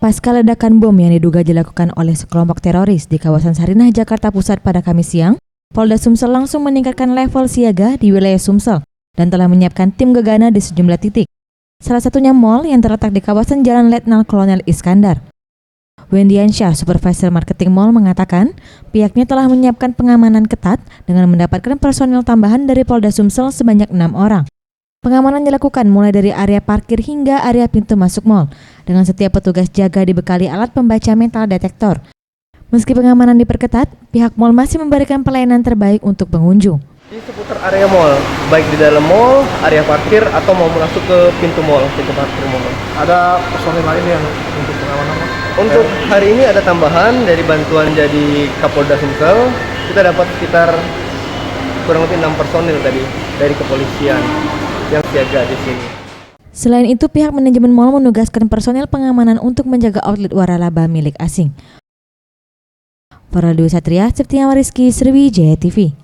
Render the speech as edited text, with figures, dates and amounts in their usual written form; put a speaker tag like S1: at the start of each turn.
S1: Pasca ledakan bom yang diduga dilakukan oleh sekelompok teroris di kawasan Sarinah, Jakarta Pusat pada Kamis siang, Polda Sumsel langsung meningkatkan level siaga di wilayah Sumsel dan telah menyiapkan tim gegana di sejumlah titik. Salah satunya mal yang terletak di kawasan Jalan Letnan Kolonel Iskandar. Wendiansyah, Supervisor Marketing Mall, mengatakan pihaknya telah menyiapkan pengamanan ketat dengan mendapatkan personil tambahan dari Polda Sumsel sebanyak 6 orang. Pengamanan dilakukan mulai dari area parkir hingga area pintu masuk mal, dengan setiap petugas jaga dibekali alat pembaca metal detektor. Meski pengamanan diperketat, pihak mal masih memberikan pelayanan terbaik untuk pengunjung.
S2: Di seputar area mal, baik di dalam mal, area parkir, atau mau masuk ke pintu mal, pintu parkir mal.
S3: Ada personil lain yang untuk pengamanan?
S2: Untuk hari ini ada tambahan dari bantuan jadi Kapolda Sumsel, kita dapat sekitar kurang lebih 6 personil tadi dari kepolisian yang siaga di sini.
S1: Selain itu, pihak manajemen mal menugaskan personel pengamanan untuk menjaga outlet waralaba milik asing. Para Dwi Satria, Septiawan Rizky, Sriwijaya TV.